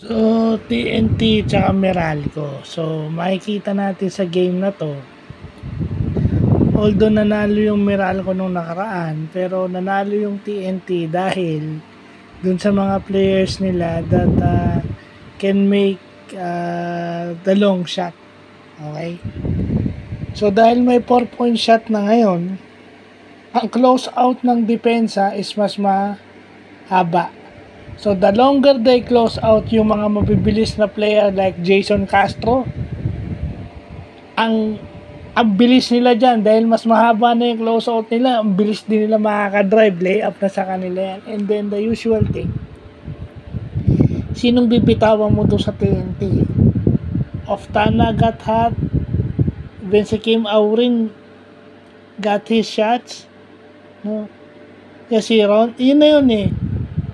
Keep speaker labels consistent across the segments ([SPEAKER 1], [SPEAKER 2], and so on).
[SPEAKER 1] So, TNT tsaka Meralco. So, makikita natin sa game na to, although nanalo yung Meralco nung nakaraan, pero nanalo yung TNT dahil dun sa mga players nila that can make the long shot. Okay? So, dahil may 4-point shot na ngayon, ang close out ng depensa is mas mahaba. So, the longer they close out yung mga mabibilis na player like Jason Castro, ang bilis nila dyan dahil mas mahaba na yung close out nila, ang bilis din nila makaka-drive, layup na sa kanila yan. And then the usual thing, sinong bibitawan mo doon sa TNT? Oftana got hot, Bensekim Aurin got his shots, no? Kasi Ron, yun na yun eh.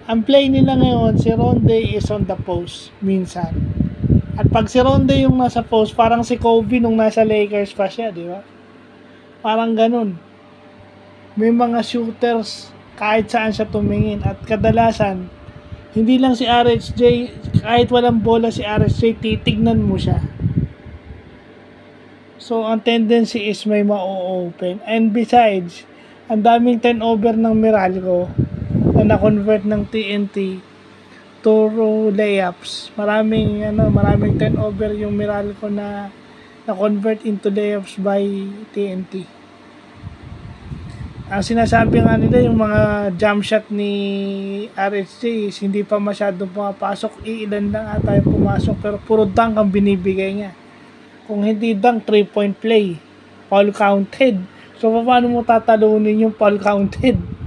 [SPEAKER 1] Ang play nila ngayon, si Ronde is on the post minsan. At pag si Ronde yung nasa post, parang si Kobe nung nasa Lakers pa siya, di ba? Parang ganun. May mga shooters kahit saan siya tumingin. At kadalasan, hindi lang si RHJ, kahit walang bola si RHJ, titignan mo siya. So, ang tendency is may ma-open. And besides, ang daming turnover ng Meralco na na-convert ng TNT to layups. Maraming turnover yung Meralco na na-convert into layups by TNT. Ang sinasabi nga nila, yung mga jump shot ni RHJ is hindi pa masyadong pumapasok. Iilan lang ata yung pumasok, pero puro dunk ang binibigay niya. Kung hindi dunk, 3-point play. Foul counted. So, paano mo tatalunin yung foul counted?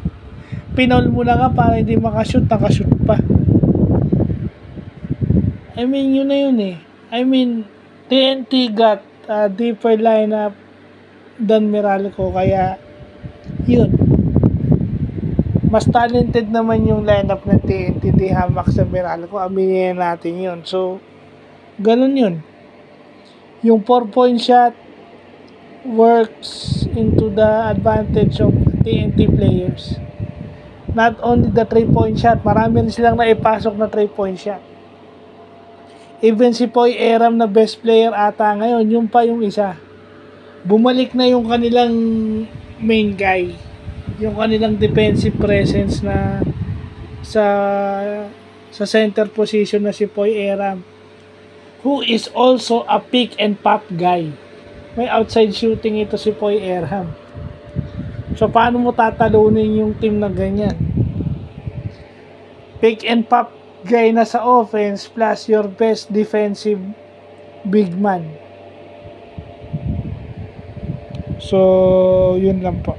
[SPEAKER 1] Pinol mo na nga para hindi makashoot, nakashoot pa. I mean, yun na yun eh. I mean, TNT got a deeper lineup than Meralco, kaya yun. Mas talented naman yung lineup ng TNT di hamak sa Meralco. Aminin natin yun. So, ganun yun. Yung 4-point shot works into the advantage of TNT players. Not only the 3-point shot, marami rin silang naipasok na 3-point shot. Even si Poy Eram na best player ata ngayon, yung pa yung isa. Bumalik na yung kanilang main guy. Yung kanilang defensive presence na sa center position na si Poy Eram, who is also a pick and pop guy. May outside shooting ito si Poy Eram. So, paano mo tatalunin yung team na ganyan? Pick and pop guy na sa offense plus your best defensive big man. So, yun lang po.